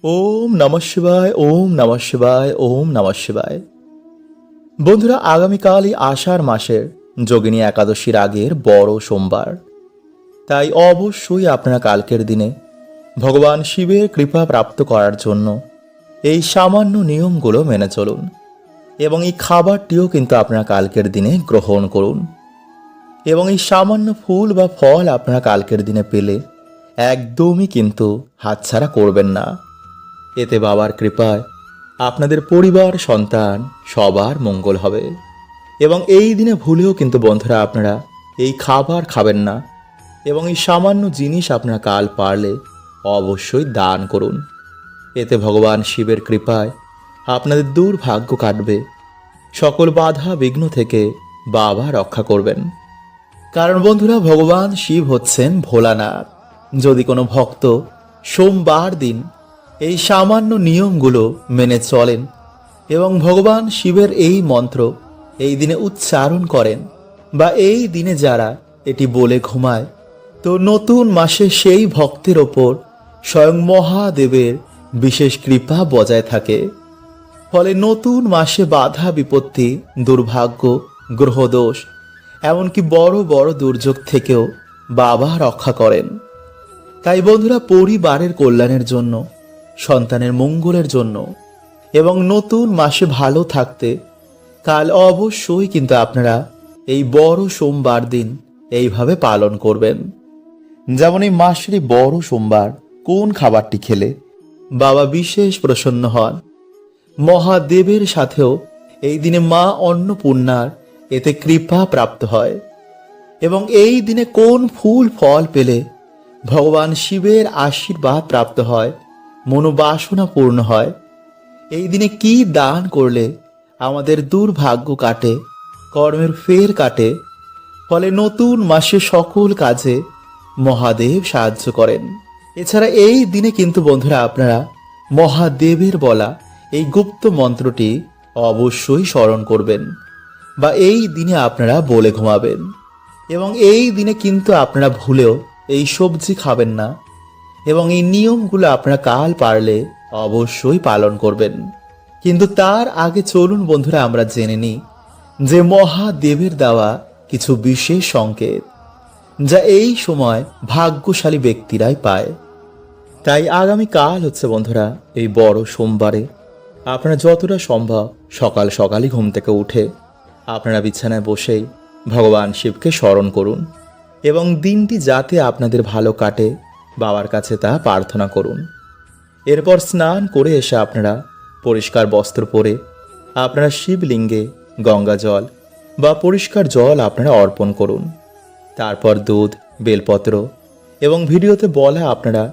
ওম নমঃ শিবায়, ওম নমঃ শিবায়, ওম নমঃ শিবায়। বন্ধুরা, আগামীকালই আষাঢ় মাসের যোগিনী একাদশীর আগের বড় সোমবার। তাই অবশ্যই আপনারা কালকের দিনে ভগবান শিবের কৃপা প্রাপ্ত করার জন্য এই সামান্য নিয়মগুলো মেনে চলুন এবং এই খাবারটিও কিন্তু আপনারা কালকের দিনে গ্রহণ করুন। এবং এই সামান্য ফুল বা ফল আপনারা কালকের দিনে পেলে একদমই কিন্তু হাতছাড়া করবেন না। এতে বাবার কৃপায় আপনাদের পরিবার, সন্তান সবার মঙ্গল হবে। এবং এই দিনে ভুলেও কিন্তু বন্ধুরা আপনারা এই খাবার খাবেন না এবং এই সামান্য জিনিস আপনারা কাল পারলে অবশ্যই দান করুন। এতে ভগবান শিবের কৃপায় আপনাদের দুর্ভাগ্য কাটবে, সকল বাধা বিঘ্ন থেকে বাবা রক্ষা করবেন। কারণ বন্ধুরা, ভগবান শিব হচ্ছেন ভোলানাথ। যদি কোনো ভক্ত সোমবার দিন এই সামান্য নিয়মগুলো মেনে চলেন এবং ভগবান শিবের এই মন্ত্র এই দিনে উচ্চারণ করেন বা এই দিনে যারা এটি বলে ঘুমায়, তো নতুন মাসে সেই ভক্তের ওপর স্বয়ং মহাদেবের বিশেষ কৃপা বজায় থাকে। ফলে নতুন মাসে বাধা বিপত্তি, দুর্ভাগ্য, গ্রহদোষ, এমনকি বড় বড় দুর্যোগ থেকেও বাবা রক্ষা করেন। তাই বন্ধুরা, পরিবারের কল্যাণের জন্য, সন্তানের মঙ্গলের জন্য এবং নতুন মাসে ভালো থাকতে কাল অবশ্যই কিন্তু আপনারা এই বড় সোমবার দিন এইভাবে পালন করবেন। যেমন এই মাসেরই বড় সোমবার কোন খাবারটি খেলে বাবা বিশেষ প্রসন্ন হন, মহাদেবের সাথেও এই দিনে মা অন্নপূর্ণার এতে কৃপা প্রাপ্ত হয়। এবং এই দিনে কোন ফুল ফল পেলে ভগবান শিবের আশীর্বাদ প্রাপ্ত হয়, মনোবাসনা পূর্ণ হয়, এই দিনে কি দান করলে আমাদের দুর্ভাগ্য কাটে, কর্মের ফের কাটে, ফলে নতুন মাসে সকল কাজে মহাদেব সাহায্য করেন। এছাড়া এই দিনে কিন্তু বন্ধুরা আপনারা মহাদেবের বলা এই গুপ্ত মন্ত্রটি অবশ্যই স্মরণ করবেন বা এই দিনে আপনারা বলে ঘুমাবেন। এবং এই দিনে কিন্তু আপনারা ভুলেও এই সবজি খাবেন না এবং এই নিয়মগুলো আপনারা কাল পারলে অবশ্যই পালন করবেন। কিন্তু তার আগে চলুন বন্ধুরা আমরা জেনে নিই যে মহাদেবের দেওয়া কিছু বিশেষ সংকেত যা এই সময় ভাগ্যশালী ব্যক্তিরাই পায়। তাই আগামী কাল হচ্ছে বন্ধুরা এই বড় সোমবারে আপনারা যতটা সম্ভব সকাল সকালই ঘুম থেকে উঠে আপনারা বিছানায় বসেই ভগবান শিবকে স্মরণ করুন এবং দিনটি যাতে আপনাদের ভালো কাটে বাবার কাছে তা প্রার্থনা করুন। এরপর স্নান করে এসে আপনারা পরিষ্কার বস্ত্র পরে আপনারা শিবলিঙ্গে গঙ্গা জল বা পরিষ্কার জল আপনারা অর্পণ করুন। তারপর দুধ, বেলপত্র এবং ভিডিওতে বলা আপনারা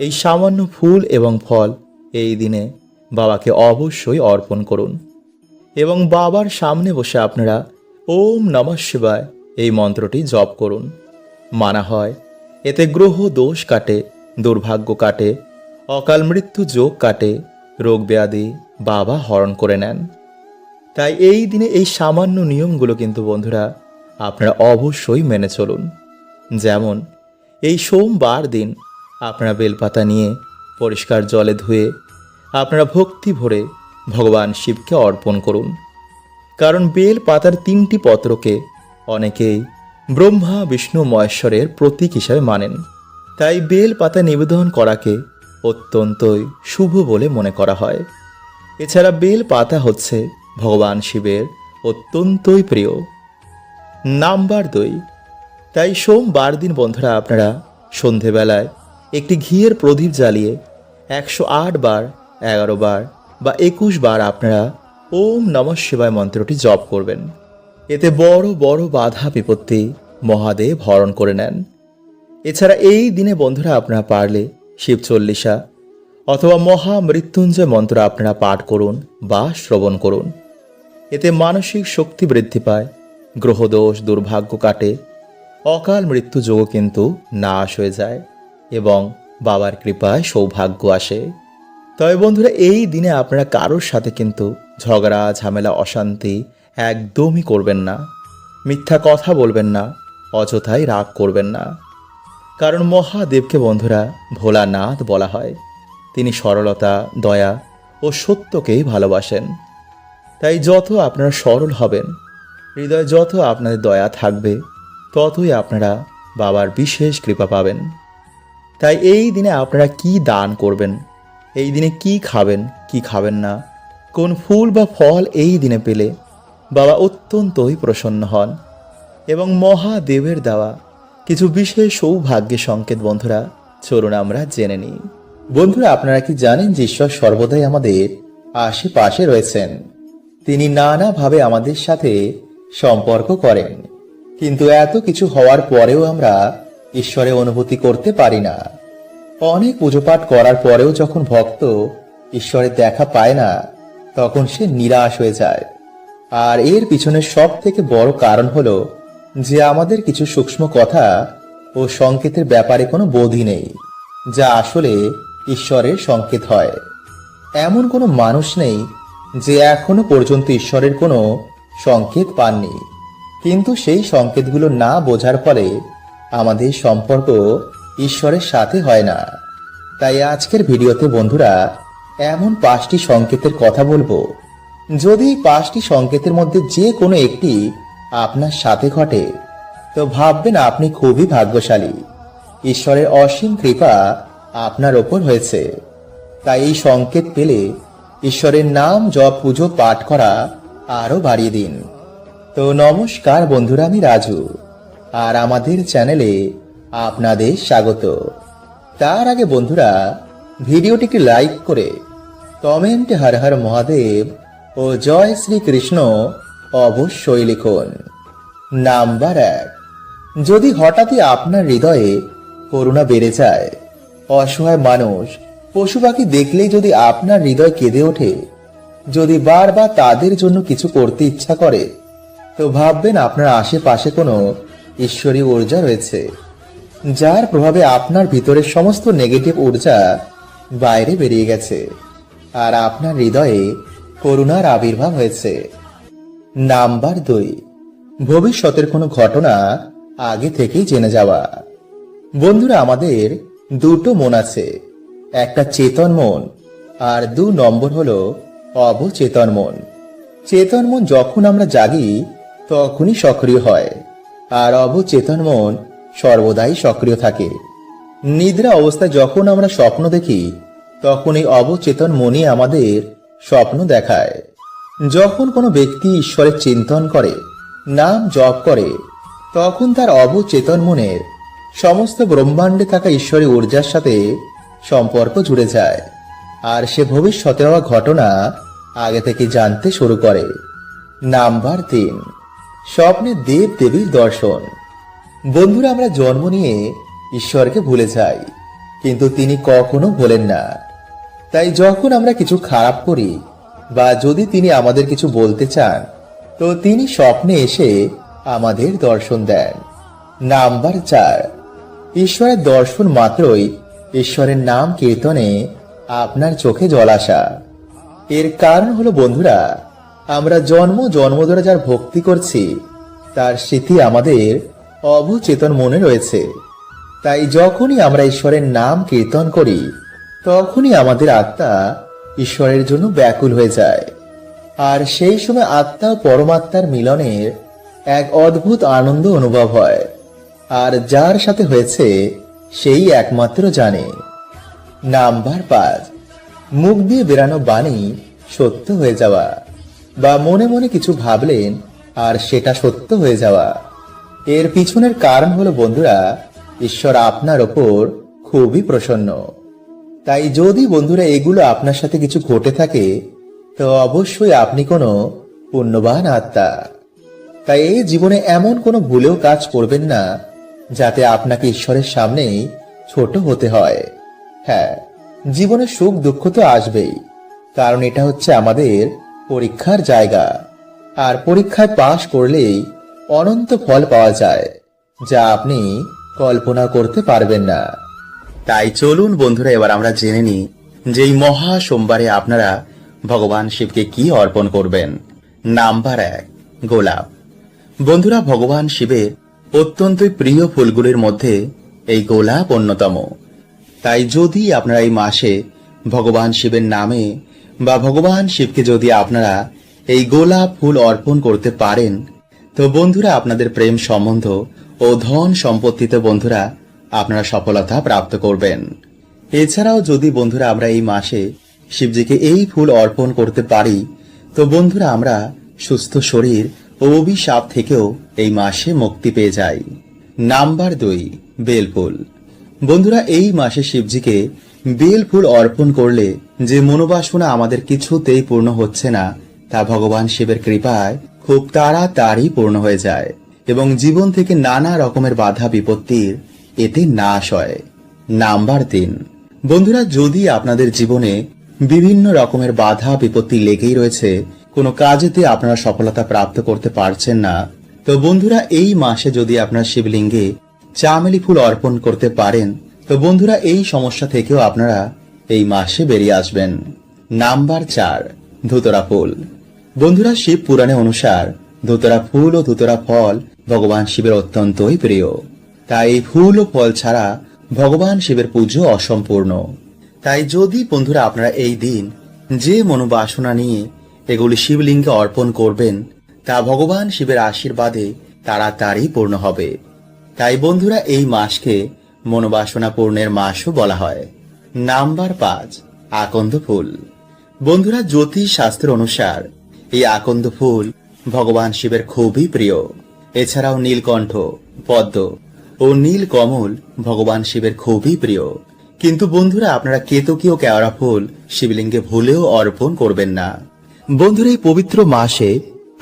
এই সামান্য ফুল এবং ফল এই দিনে বাবাকে অবশ্যই অর্পণ করুন এবং বাবার সামনে বসে আপনারা ওম নমঃ শিবায় এই মন্ত্রটি জপ করুন। মানা হয় এতে গ্রহ দোষ কাটে, দুর্ভাগ্য কাটে, অকাল মৃত্যু যোগ কাটে, রোগ ব্যাধি বাবা হরণ করে নেন। তাই এই দিনে এই সামান্য নিয়মগুলো কিন্তু বন্ধুরা আপনারা অবশ্যই মেনে চলুন। যেমন এই সোমবার দিন আপনারা বেলপাতা নিয়ে পরিষ্কার জলে ধুয়ে আপনারা ভক্তি ভরে ভগবান শিবকে অর্পণ করুন। কারণ বেল পাতার 3টি পত্রকে অনেকেই ব্রহ্মা, বিষ্ণু, মহেশ্বরের প্রতীক হিসাবে মানেন। তাই বেল পাতা নিবেদন করাকে অত্যন্তই শুভ বলে মনে করা হয়। এছাড়া বেল পাতা হচ্ছে ভগবান শিবের অত্যন্তই প্রিয়। নাম্বার 2, তাই সোমবার দিন বন্ধুরা আপনারা সন্ধেবেলায় একটি ঘিয়ের প্রদীপ জ্বালিয়ে 108 বার, 11 বার বা 21 বার আপনারা ওম নমঃ শিবায় মন্ত্রটি জপ করবেন। এতে বড় বড় বাধা বিপত্তি মহাদেব হরণ করে নেন। এছাড়া এই দিনে বন্ধুরা আপনারা পারলে শিব চল্লিশা অথবা মহামৃত্যুঞ্জয় মন্ত্র আপনারা পাঠ করুন বা শ্রবণ করুন। এতে মানসিক শক্তি বৃদ্ধি পায়, গ্রহদোষ, দুর্ভাগ্য কাটে, অকাল মৃত্যু যোগও কিন্তু নাশ হয়ে যায় এবং বাবার কৃপায় সৌভাগ্য আসে। তবে বন্ধুরা, এই দিনে আপনারা কারোর সাথে কিন্তু ঝগড়া, ঝামেলা, অশান্তি একদমই করবেন না। মিথ্যা কথা বলবেন না, অযথাই রাগ করবেন না। কারণ মহাদেবকে বন্ধুরা ভোলানাথ বলা হয়। তিনি সরলতা, দয়া ও সত্যকেই ভালোবাসেন। তাই যত আপনারা সরল হবেন, হৃদয়ে যত আপনাদের দয়া থাকবে, ততই আপনারা বাবার বিশেষ কৃপা পাবেন। তাই এই দিনে আপনারা কি দান করবেন, এই দিনে কি খাবেন, কি খাবেন না, কোন ফুল বা ফল এই দিনে পেলে বাবা অত্যন্তই প্রসন্ন হন এবং মহাদেবের দেওয়া কিছু বিশেষ সৌভাগ্যের সংকেত বন্ধুরা চলুন আমরা জেনে নিই। বন্ধুরা, আপনারা কি জানেন যে ঈশ্বর সর্বদাই আমাদের আশেপাশে রয়েছেন? তিনি নানাভাবে আমাদের সাথে সম্পর্ক করেন, কিন্তু এত কিছু হওয়ার পরেও আমরা ঈশ্বরের অনুভূতি করতে পারি না। অনেক পুজোপাঠ করার পরেও যখন ভক্ত ঈশ্বরের দেখা পায় না, তখন সে নিরাশ হয়ে যায়। আর এর পিছনে সব থেকে বড় কারণ হলো যে আমাদের কিছু সূক্ষ্ম কথা ও সংকেতের ব্যাপারে কোনো বোধই নেই, যা আসলে ঈশ্বরের সংকেত হয়। এমন কোনো মানুষ নেই যে এখনো পর্যন্ত ঈশ্বরের কোনো সংকেত পাননি, কিন্তু সেই সংকেতগুলো না বোঝার ফলে আমাদের সম্পর্ক ঈশ্বরের সাথে হয় না। তাই আজকের ভিডিওতে বন্ধুরা এমন 5টি সংকেতের কথা বলবো, যদি 5টি সংকেতের মধ্যে যে কোনো একটি আপনার সাথে ঘটে, তো ভাববেন আপনি খুবই ভাগ্যশালী। ঈশ্বরের অসীম কৃপা আপনার ওপর হয়েছে। তাই এই সংকেত পেলে ঈশ্বরের নাম জপ, পুজো, পাঠ করা আরো বাড়িয়ে দিন। তো নমস্কার বন্ধুরা, আমি রাজু, আর আমাদের চ্যানেলে আপনাদের স্বাগত। তার আগে বন্ধুরা, ভিডিওটিকে লাইক করে কমেন্টে হর হর মহাদেব ও জয় শ্রীকৃষ্ণ অবশ্যই লিখুন। নাম্বার 1, যদি হঠাৎই আপনার হৃদয়ে করুণা বেড়ে যায়, অসহায় মানুষ, পশু পাখি দেখলেই যদি আপনার হৃদয় কেঁদে ওঠে, যদি বারবার তাদের জন্য কিছু করতে ইচ্ছা করে, তো ভাববেন আপনার আশেপাশে কোনো ঈশ্বরী ঊর্জা রয়েছে, যার প্রভাবে আপনার ভিতরের সমস্ত নেগেটিভ ঊর্জা বাইরে বেরিয়ে গেছে আর আপনার হৃদয়ে করুণার আবির্ভাব হয়েছে। নাম্বার 2, ভবিষ্যতের কোনো ঘটনা আগে থেকেই জেনে যাওয়া। বন্ধুরা, আমাদের দুটো মন আছে, একটা চেতন মন আর 2 নম্বর হলো অবচেতন মন। চেতন মন যখন আমরা জাগি তখনই সক্রিয় হয়, আর অবচেতন মন সর্বদাই সক্রিয় থাকে। নিদ্রা অবস্থায় যখন আমরা স্বপ্ন দেখি, তখন এই অবচেতন মনই আমাদের স্বপ্ন দেখায়। যখন কোনো ব্যক্তি ঈশ্বরের চিন্তন করে, নাম জপ করে, তখন তার অবচেতন মনের সমস্ত ব্রহ্মাণ্ডে থাকা ঈশ্বরী ঊর্জার সাথে সম্পর্ক জুড়ে যায়, আর সে ভবিষ্যতে হওয়া ঘটনা আগে থেকে জানতে শুরু করে। নাম্বার 3, স্বপ্নে দেব দেবীর দর্শন। বন্ধুরা, আমরা জন্ম নিয়ে ঈশ্বরকে ভুলে যাই, কিন্তু তিনি কখনো ভোলেন না। তাই যখন আমরা কিছু খারাপ করি বা যদি তিনি আমাদের কিছু বলতে চান, তো তিনি স্বপ্নে এসে আমাদের দর্শন দেন। নাম্বার 4, ঈশ্বরের দর্শন মাত্রই ঈশ্বরের নাম কীর্তনে আপনার চোখে জল আসা। এর কারণ হলো বন্ধুরা, আমরা জন্ম ধরে যার ভক্তি করছি, তার স্মৃতি আমাদের অবচেতন মনে রয়েছে। তাই যখনই আমরা ঈশ্বরের নাম কীর্তন করি, তখনই আমাদের আত্মা ঈশ্বরের জন্য ব্যাকুল হয়ে যায়, আর সেই সময় আত্মা ও পরমাত্মার মিলনের এক অদ্ভুত আনন্দ অনুভব হয়, আর যার সাথে হয়েছে সেই একমাত্র জানে। নাম্বার 5, মুখ দিয়ে বেরানো বাণী সত্য হয়ে যাওয়া, বা মনে মনে কিছু ভাবলেন আর সেটা সত্য হয়ে যাওয়া। এর পিছনের কারণ হলো বন্ধুরা, ঈশ্বর আপনার ওপর খুবই প্রসন্ন। তাই যদি বন্ধুরা এগুলো আপনার সাথে কিছু ঘটে থাকে, তো অবশ্যই আপনি কোনো পুণ্যবান আত্মা। তাই এই জীবনে এমন কোনো ভুলেও কাজ করবেন না যাতে আপনাকে ঈশ্বরের সামনে ছোট হতে হয়। হ্যাঁ, জীবনে সুখ দুঃখ তো আসবেই, কারণ এটা হচ্ছে আমাদের পরীক্ষার জায়গা, আর পরীক্ষায় পাশ করলেই অনন্ত ফল পাওয়া যায়, যা আপনি কল্পনা করতে পারবেন না। তাই চলুন বন্ধুরা, এবার আমরা জেনে নিই যে এই মহা সোমবারে আপনারা ভগবান শিবকে কি অর্পণ করবেন। নাম্বার 1, গোলাপ। বন্ধুরা, ভগবান শিবের অত্যন্তই প্রিয় ফুলগুলির মধ্যে এই গোলাপ অন্যতম। তাই যদি আপনারা এই মাসে ভগবান শিবের নামে বা ভগবান শিবকে যদি আপনারা এই গোলাপ ফুল অর্পণ করতে পারেন, তো বন্ধুরা আপনাদের প্রেম সম্বন্ধ ও ধন সম্পত্তিতে বন্ধুরা আপনারা সফলতা প্রাপ্ত করবেন। এছাড়াও যদি বন্ধুরা আমরা এই মাসে শিবজিকে এই ফুল অর্পণ করতে পারি, তো বন্ধুরা আমরা সুস্থ শরীর ও অভিশাপ থেকেও এই মাসে মুক্তি পেয়ে যাই। নাম্বার 2, বেলফুল। বন্ধুরা এই মাসে শিবজিকে বেল ফুল অর্পণ করলে যে মনোবাসনা আমাদের কিছুতেই পূর্ণ হচ্ছে না, তা ভগবান শিবের কৃপায় খুব তাড়াতাড়ি পূর্ণ হয়ে যায় এবং জীবন থেকে নানা রকমের বাধা বিপত্তির এতে নাশ হয়। নাম্বার 3, বন্ধুরা যদি আপনাদের জীবনে বিভিন্ন রকমের বাধা বিপত্তি লেগেই রয়েছে, কোনো কাজেতে আপনারা সফলতা প্রাপ্ত করতে পারছেন না, তো বন্ধুরা এই মাসে যদি আপনারা শিবলিঙ্গে চামেলি ফুল অর্পণ করতে পারেন, তো বন্ধুরা এই সমস্যা থেকেও আপনারা এই মাসে বেরিয়ে আসবেন। নাম্বার 4, ধুতরা ফুল। বন্ধুরা শিব পুরাণে অনুসার ধুতরা ফুল ও ধুতরা ফল ভগবান শিবের অত্যন্তই প্রিয়। তাই এই ফুল ও ফল ছাড়া ভগবান শিবের পুজো অসম্পূর্ণ। তাই যদি বন্ধুরা আপনারা এই দিন যে মনোবাসনা নিয়ে এগুলি শিবলিঙ্গে অর্পণ করবেন, তা ভগবান শিবের আশীর্বাদে তাড়াতাড়ি পূর্ণ হবে। তাই বন্ধুরা এই মাসকে মনোবাসনা পূর্ণের মাসও বলা হয়। নাম্বার 5, আকন্দ ফুল। বন্ধুরা জ্যোতিষ শাস্ত্র অনুসার এই আকন্দ ফুল ভগবান শিবের খুবই প্রিয়। এছাড়াও নীলকণ্ঠ, পদ্ম ও নীল কমল ভগবান শিবের খুবই প্রিয়। কিন্তু বন্ধুরা আপনারা কেতকী ও কেওড়া ফুল শিবলিঙ্গে ভুলেও অর্পণ করবেন না। বন্ধুরা এই পবিত্র মাসে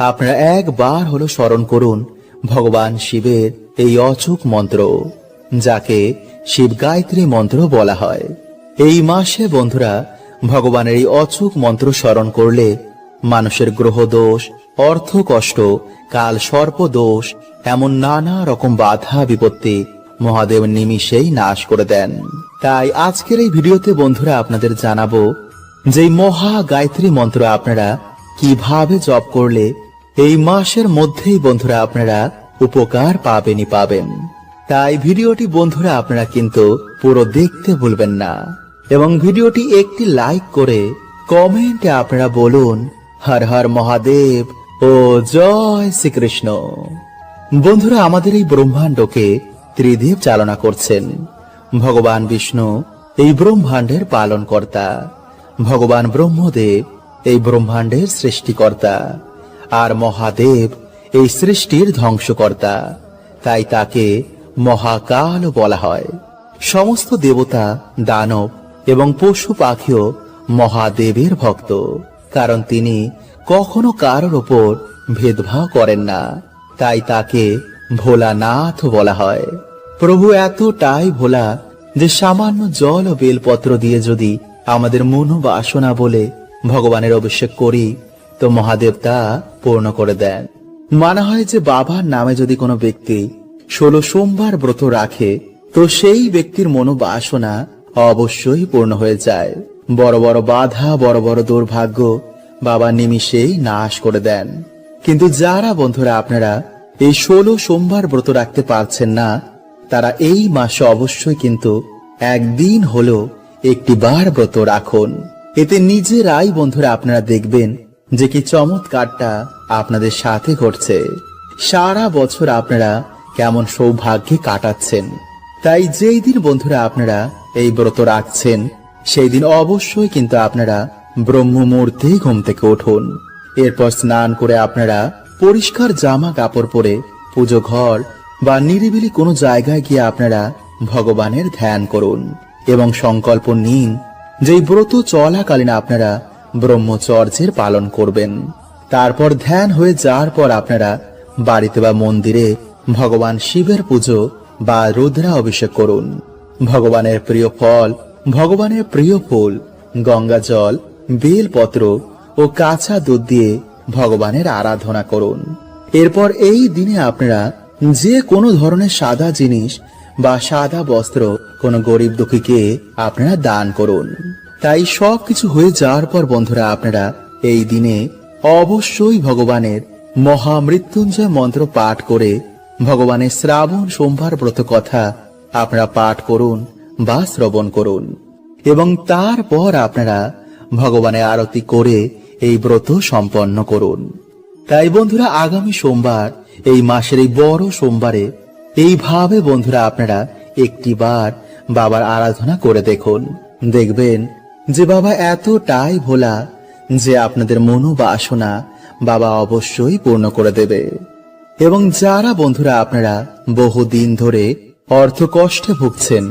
আপনারা একবার হলো স্মরণ করুন ভগবান শিবের এই অচূক মন্ত্র, যাকে শিব গায়ত্রী মন্ত্র বলা হয়। এই মাসে বন্ধুরা ভগবানের এই অচূক মন্ত্র স্মরণ করলে মানুষের গ্রহ দোষ, অর্থ কষ্ট, কাল সর্প দোষ, এমন নানা রকম বাধা বিপত্তি মহাদেব নিমিষেই নাশ করে দেন। তাই আজকের এই ভিডিওতে বন্ধুরা আপনাদের জানাবো যে মহা গায়ত্রী মন্ত্র আপনারা কিভাবে জপ করলে এই মাসের মধ্যেই বন্ধুরা আপনারা উপকার পাবেনই পাবেন। তাই ভিডিওটি বন্ধুরা আপনারা কিন্তু পুরো দেখতে ভুলবেন না এবং ভিডিওটি একটি লাইক করে কমেন্টে আপনারা বলুন হর হর মহাদেব ও জয় শ্রীকৃষ্ণ। বন্ধুরা আমাদের এই ব্রহ্মাণ্ডকে ত্রিদেব চালনা করছেন। ভগবান বিষ্ণু এই ব্রহ্মাণ্ডের পালনকর্তা, ভগবান ব্রহ্মদেব এই ব্রহ্মাণ্ডের সৃষ্টিকর্তা, আর মহাদেব এই সৃষ্টির ধ্বংসকর্তা। তাই তাকে মহাকাল বলা হয়। সমস্ত দেবতা, দানব এবং পশু পাখিও মহাদেবের ভক্ত, কারণ তিনি কখনো কারোর ওপর ভেদভাব করেন না। তাই তাকে ভোলানাথ বলা হয়। প্রভু এতটাই ভোলা যে সামান্য জল ও বেলপত্র দিয়ে যদি আমাদের মনোবাসনা বলে ভগবানের অভিষেক করি, তো মহাদেব তা পূর্ণ করে দেন। মানা হয় যে বাবার নামে যদি কোনো ব্যক্তি 16 সোমবার ব্রত রাখে, তো সেই ব্যক্তির মনোবাসনা অবশ্যই পূর্ণ হয়ে যায়। বড় বড় বাধা, বড় বড় দুর্ভাগ্য বাবা নিমিষেই নাশ করে দেন। কিন্তু যারা বন্ধুরা আপনারা এই 16 সোমবার ব্রত রাখতে পারছেন না, তারা এই মাসে অবশ্যই কিন্তু একদিন হলো একটি বার ব্রত রাখুন। এতে নিজেরাই বন্ধুরা আপনারা দেখবেন যে কি চমৎকারটা আপনাদের সাথে ঘটছে। সারা বছর আপনারা কেমন সৌভাগ্যে কাটাচ্ছেন। তাই যেই দিন বন্ধুরা আপনারা এই ব্রত রাখছেন, সেই দিন অবশ্যই কিন্তু আপনারা ব্রহ্ম মুহূর্তে ঘুম থেকে উঠুন। এরপর স্নান করে আপনারা পরিষ্কার জামা কাপড় পরে পুজো ঘর বা নিরিবিলি কোনো জায়গায় গিয়ে আপনারা ভগবানের ধ্যান করুন এবং সংকল্প নিন যে ব্রত চলাকালীন আপনারা ব্রহ্মচর্যের পালন করবেন। তারপর ধ্যান হয়ে যাওয়ার পর আপনারা বাড়িতে বা মন্দিরে ভগবান শিবের পুজো বা রুদ্রা অভিষেক করুন। ভগবানের প্রিয় ফল, ভগবানের প্রিয় ফুল, গঙ্গা জল, বেলপত্র ও কাঁচা দুধ দিয়ে ভগবানের আরাধনা করুন। এরপর এই দিনে আপনারা যে কোনো ধরনের সাদা জিনিস বা সাদা বস্ত্র কোনো গরিব দুঃখীকে আপনারা দান করুন। তাই সবকিছু হয়ে যাওয়ার পর বন্ধুরা আপনারা এই দিনে অবশ্যই ভগবানের মহামৃত্যুঞ্জয় মন্ত্র পাঠ করে ভগবানের শ্রাবণ সোমবার ব্রত কথা আপনারা পাঠ করুন বা শ্রবণ করুন। এবং তারপর আপনারা ভগবানের আরতি করে এই ব্রত সম্পন্ন করুন। তাই বন্ধুরা আগামী সোমবার, এই মাসের এই বড় সোমবারে এইভাবে বন্ধুরা আপনারা একটিবার বাবার আরাধনা করে দেখুন। দেখবেন যে বাবা এতটাই ভোলা যে আপনাদের মনোবাসনা বাবা অবশ্যই পূর্ণ করে দেবে। এবং যারা বন্ধুরা আপনারা বহুদিন ধরে অর্থ কষ্টে ভুগছেন,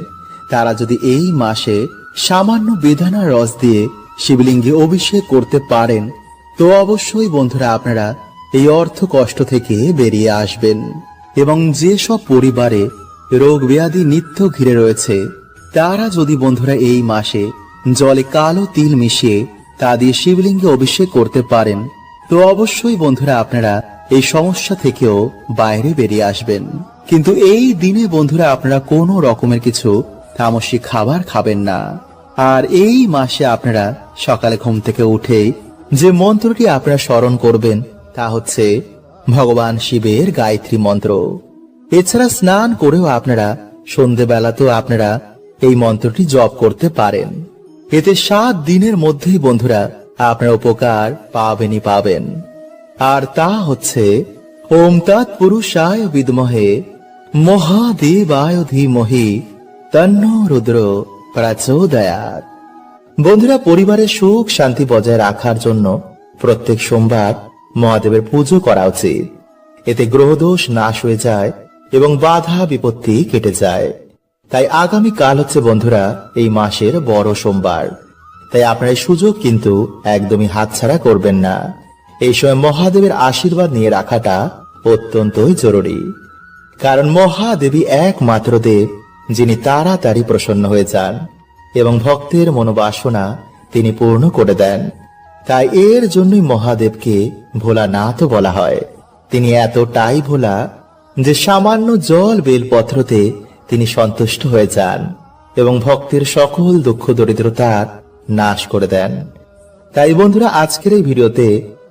তারা যদি এই মাসে সামান্য বেদানার রস দিয়ে শিবলিঙ্গে অভিষেক করতে পারেন, তো অবশ্যই বন্ধুরা আপনারা এই অর্থ কষ্ট থেকে বেরিয়ে আসবেন। এবং যেসব পরিবারে রোগ ব্যাধি নিত্য ঘিরে রয়েছে, তারা যদি বন্ধুরা এই মাসে জলে কালো তিল মিশিয়ে তা দিয়ে শিবলিঙ্গে অভিষেক করতে পারেন, তো অবশ্যই বন্ধুরা আপনারা এই সমস্যা থেকেও বাইরে বেরিয়ে আসবেন। কিন্তু এই দিনে বন্ধুরা আপনারা কোনো রকমের কিছু তামসিক খাবার খাবেন না। আর এই মাসে আপনারা সকালে ঘুম থেকে উঠেই যে মন্ত্রটি আপনারা স্মরণ করবেন তা হচ্ছে ভগবান শিবের গায়ত্রী মন্ত্র। এছাড়া স্নান করেও আপনারা সন্ধেবেলাতেও আপনারা এই মন্ত্রটি জপ করতে পারেন। এতে 7 দিনের মধ্যেই বন্ধুরা আপনারা উপকার পাবেনই পাবেন। আর তা হচ্ছে ওম তৎপুরুষায় বিদ্মহে মহাদেবায় ধীমহি তন্নো রুদ্র প্রচোদয়াৎ। বন্ধুরা পরিবারের সুখ শান্তি বজায় রাখার জন্য প্রত্যেক সোমবার মহাদেবের পুজো করা উচিত। এতে গ্রহদোষ নাশ হয়ে যায় এবং বাধা বিপত্তি কেটে যায়। তাই আগামী কাল হচ্ছে বন্ধুরা এই মাসের বড় সোমবার। তাই আপনার এই সুযোগ কিন্তু একদমই হাতছাড়া করবেন না। এই সময় মহাদেবের আশীর্বাদ নিয়ে রাখাটা অত্যন্তই জরুরি। কারণ মহাদেবী একমাত্র দেব যিনি তাড়াতাড়ি প্রসন্ন হয়ে যান এবং ভক্তের মনোবাসনা তিনি পূর্ণ করে দেন। তাই এর জন্যই মহাদেবকে ভোলানাথ বলা হয়। তিনি এতটাই ভোলা যে সামান্য জল বেলপত্রতে তিনি সন্তুষ্ট হয়ে যান এবং ভক্তের সকল দুঃখ দরিদ্রতার নাশ করে দেন। তাই বন্ধুরা আজকের এই ভিডিওতে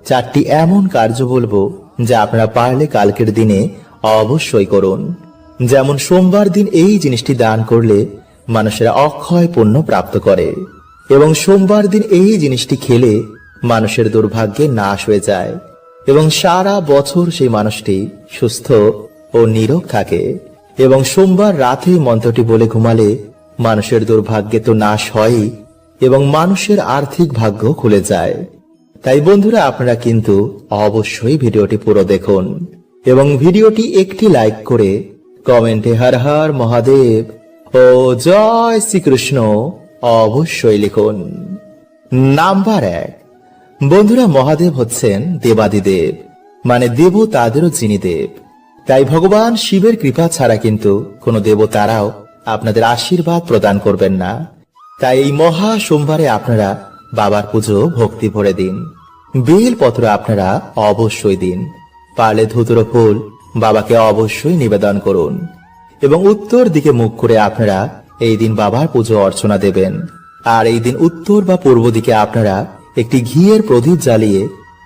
4টি এমন কার্য বলবো যা আপনারা পারলে কালকের দিনে অবশ্যই করুন। যেমন সোমবার দিন এই জিনিসটি দান করলে মানুষেরা অক্ষয় পুণ্য প্রাপ্ত করে এবং সোমবার দিন এই জিনিসটি খেলে মানুষের দুর্ভাগ্যে নাশ হয়ে যায় এবং সারা বছর সেই মানুষটি সুস্থ ও নিরোগ থাকে। এবং সোমবার রাতে মন্ত্রটি বলে ঘুমালে মানুষের দুর্ভাগ্যে তো নাশ হয়ই এবং মানুষের আর্থিক ভাগ্য খুলে যায়। তাই বন্ধুরা আপনারা কিন্তু অবশ্যই ভিডিওটি পুরো দেখুন এবং ভিডিওটি একটি লাইক করে কমেন্টে হর হর মহাদেব ও জয় শ্রীকৃষ্ণ অবশ্যই লিখুন। নাম্বার 1, বন্ধুরা মহাদেব হচ্ছেন দেবাদিদেব, মানে দেবতাদেরও যিনি দেব। তাই ভগবান শিবের কৃপা ছাড়া কিন্তু কোনো দেবতারাও আপনাদের আশীর্বাদ প্রদান করবেন না। তাই এই মহা সোমবারে আপনারা বাবার পুজো ভক্তি ভরে দিন। বেলপত্র আপনারা অবশ্যই দিন। পারলে ধুতুরো ফুল বাবাকে অবশ্যই নিবেদন করুন এবং উত্তর দিকে মুখ করে আপনারা এই দিন বাবার পুজো অর্চনা দেবেন। আর এই দিন উত্তর বা পূর্ব দিকে আপনারা একটি ঘিয়ের প্রদীপ জ্বালিয়ে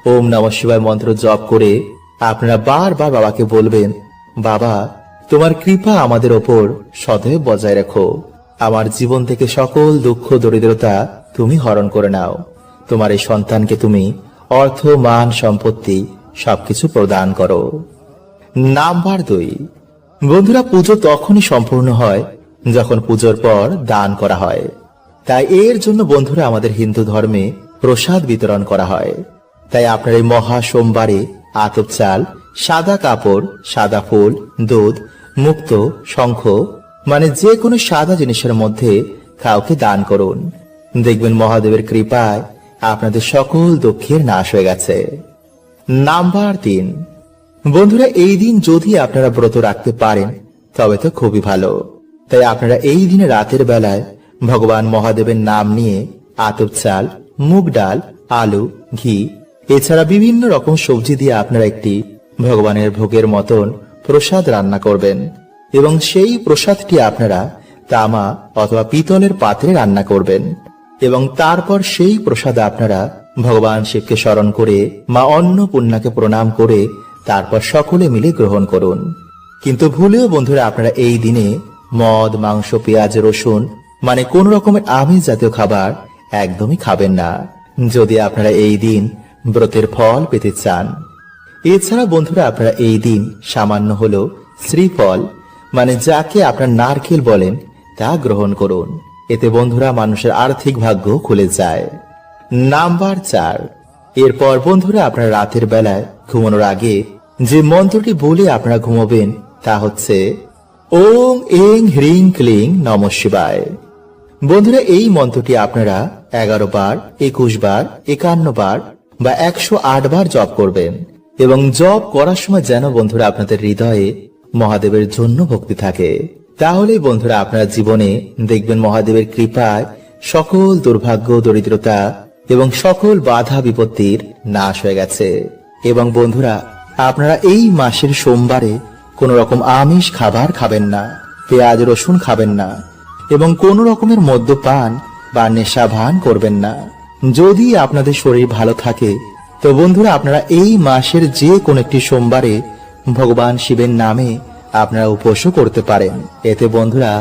ওম নমঃ শিবায় মন্ত্র জপ করে আপনারা বারবার বাবাকে বলবেন, বাবা তোমার কৃপা আমাদের ওপর সদৈব বজায় রেখো। আমার জীবন থেকে সকল দুঃখ দরিদ্রতা তুমি হরণ করে নাও। তোমার এই সন্তানকে তুমি অর্থ মান সম্পত্তি সবকিছু প্রদান করো। নাম্বার 2, বন্ধুরা পুজো তখনই সম্পূর্ণ হয় যখন পুজোর পর দান করা হয়। তাই এর জন্য বন্ধুরা আমাদের হিন্দু ধর্মে প্রসাদ বিতরণ করা হয়। তাই আপনার এই মহা সোমবারে আতপ চাল, সাদা কাপড়, সাদা ফুল, দুধ, মুক্তো, শঙ্খ, মানে যে কোনো সাদা জিনিসের মধ্যে কাউকে দান করুন। দেখবেন মহাদেবের কৃপায় আপনাদের সকল দুঃখের নাশ হয়ে গেছে। নাম্বার 3, বন্ধুরা এই দিন যদি আপনারা ব্রত রাখতে পারেন তবে তো খুবই ভালো। তাই আপনারা এই দিনে রাতের বেলায় ভগবান মহাদেবের নাম নিয়ে আতপ চাল, মুগ ডাল, আলু, ঘি এছাড়া বিভিন্ন রকম সবজি দিয়ে আপনারা একটি ভগবানের ভোগের মতন প্রসাদ রান্না করবেন এবং সেই প্রসাদটি আপনারা তামা অথবা পিতলের পাত্রে রান্না করবেন এবং তারপর সেই প্রসাদ আপনারা ভগবান শিবকে স্মরণ করে মা অন্নপূর্ণাকে প্রণাম করে তারপর সকলে মিলে গ্রহণ করুন। কিন্তু ভুলেও বন্ধুরা আপনারা এই দিনে মদ, মাংস, পেঁয়াজ, রসুন মানে কোন রকমের আমিষ জাতীয় খাবার একদমই খাবেন না, যদি আপনারা এই দিন ব্রতের ফল পেতে চান। এছাড়া বন্ধুরা আপনারা এই দিন সামান্য হলেও শ্রীফল মানে যাকে আপনার নারকেল বলেন তা গ্রহণ করুন। এতে বন্ধুরা মানুষের আর্থিক ভাগ্য খুলে যায়। নাম্বার 4, এরপর বন্ধুরা আপনারা রাতের বেলায় ঘুমানোর আগে যে মন্ত্রটি বলে আপনারা ঘুমাবেন তা হচ্ছে ওং এং হ্রিং ক্লিং নমঃ শিবায়। বন্ধুরা এই মন্ত্রটি আপনারা 11 বার, 21 বার, 51 বার বা 108 বার জপ করবেন এবং জপ করার সময় যেন বন্ধুরা আপনাদের হৃদয়ে মহাদেবের জন্য ভক্তি থাকে। তাহলেই বন্ধুরা আপনার জীবনে দেখবেন মহাদেবের কৃপায় সকল দুর্ভাগ্য, দরিদ্রতা এবং সকল বাধা বিপত্তির নাশ হয়ে গেছে। এবং বন্ধুরা আপনারা এই মাসের সোমবারে কোন রকম আমিষ খাবার খাবেন না, পেঁয়াজ রসুন খাবেন না এবং কোন রকমের মদ্যপান বা নেশা ভান করবেন না। যদি আপনাদের শরীর ভালো থাকে তো বন্ধুরা আপনারা এই মাসের যে কোন একটি সোমবারে ভগবান শিবের নামে আপনারা উপোসও করতে পারেন। এতে বন্ধুরা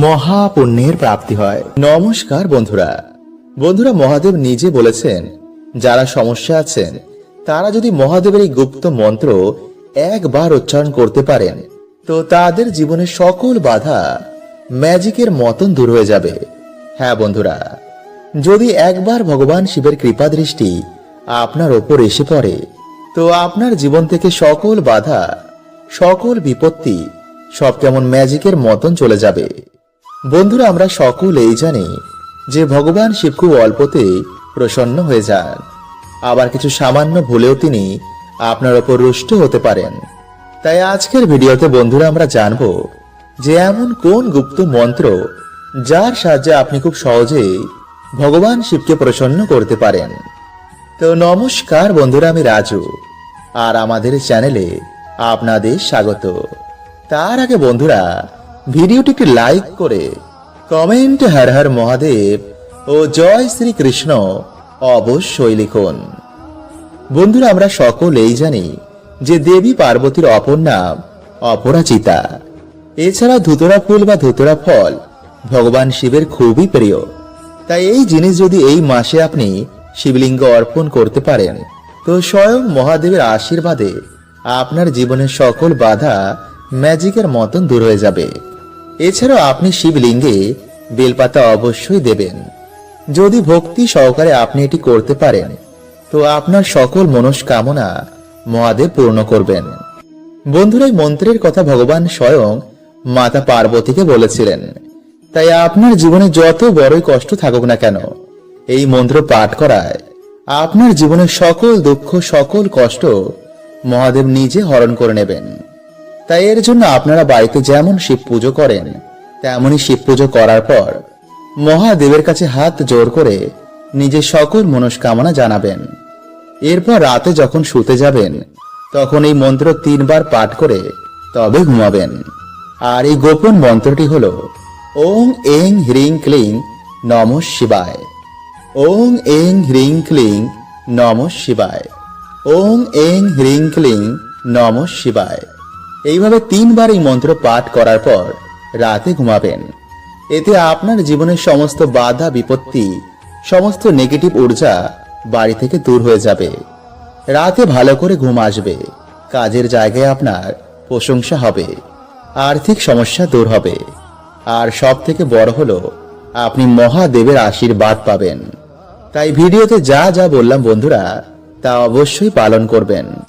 মহা পুণ্যের প্রাপ্তি হয়। নমস্কার বন্ধুরা। বন্ধুরা মহাদেব নিজে বলেছেন যারা সমস্যা আছেন তারা যদি মহাদেবের এই গুপ্ত মন্ত্র একবার উচ্চারণ করতে পারেন তো তাদের জীবনের সকল বাধা ম্যাজিকের মতন দূর হয়ে যাবে। হ্যাঁ বন্ধুরা, যদি একবার ভগবান শিবের কৃপা দৃষ্টি আপনার ওপর এসে পড়ে তো আপনার জীবন থেকে সকল বাধা, সকল বিপত্তি সব কেমন ম্যাজিকের মতন চলে যাবে। বন্ধুরা আমরা সকলেই জানি যে ভগবান শিব খুব অল্পতেই প্রসন্ন হয়ে যান, আবার কিছু সামান্য ভুলেও তিনি আপনার ওপর রুষ্ট হতে পারেন। তাই আজকের ভিডিওতে বন্ধুরা আমরা জানব যে এমন কোন গুপ্ত মন্ত্র যার সাহায্যে আপনি খুব সহজেই ভগবান শিবকে প্রসন্ন করতে পারেন। তো নমস্কার বন্ধুরা, আমি রাজু আর আমাদের চ্যানেলে আপনাদের স্বাগত। তার আগে বন্ধুরা ভিডিওটিকে লাইক করে কমেন্ট হর হর মহাদেব ও জয় শ্রী কৃষ্ণ অবশ্যই লিখুন। বন্ধুরা আমরা সকলেই জানি যে দেবী পার্বতীর অপর নাম অপরাজিতা। এছাড়া ধুতরা ফুল বা ধুতরা ফল ভগবান শিবের খুবই প্রিয়। তাই এই জিনিস যদি এই মাসে আপনি শিবলিঙ্গ অর্পণ করতে পারেন তো স্বয়ং মহাদেবের আশীর্বাদে আপনার জীবনের সকল বাধা ম্যাজিকের মতন দূর হয়ে যাবে। এছাড়াও আপনি শিবলিঙ্গে বেলপাতা অবশ্যই দেবেন। যদি ভক্তি সহকারে আপনি এটি করতে পারেন তো আপনার সকল মনস্কামনা মহাদেব পূর্ণ করবেন। বন্ধুরা এই মন্ত্রের কথা ভগবান স্বয়ং মাতা পার্বতীকে বলেছিলেন। তাই আপনার জীবনে যত বড়ই কষ্ট থাকুক না কেন এই মন্ত্র পাঠ করায় আপনার জীবনের সকল দুঃখ, সকল কষ্ট মহাদেব নিজে হরণ করে নেবেন। তাই এর জন্য আপনারা বাড়িতে যেমন শিব পুজো করেন তেমনই শিব পুজো করার পর মহাদেবের কাছে হাত জোড় করে নিজের সকল মনস্কামনা জানাবেন। এরপর রাতে যখন শুতে যাবেন তখন এই মন্ত্র 3 বার পাঠ করে তবে ঘুমাবেন। আর এই গোপন মন্ত্রটি হলো ওং এং হ্রিং ক্লিং নমঃ শিবায়। ওং এং হ্রিং ক্লিং নমঃ শিবায়। ওং এং হ্রিং ক্লিং নমঃ শিবায়। এইভাবে 3 বার এই মন্ত্র পাঠ করার পর রাতে ঘুমাবেন। এতে আপনার জীবনের সমস্ত বাধা বিপত্তি, সমস্ত নেগেটিভ ঊর্জা বাড়ি থেকে দূর হয়ে যাবে। রাতে ভালো করে ঘুম আসবে, কাজের জায়গায় আপনার প্রশংসা হবে, আর্থিক সমস্যা দূর হবে, আর সব থেকে বড় হলো আপনি মহাদেবের আশীর্বাদ পাবেন। তাই ভিডিওতে যা যা বললাম বন্ধুরা তা অবশ্যই পালন করবেন।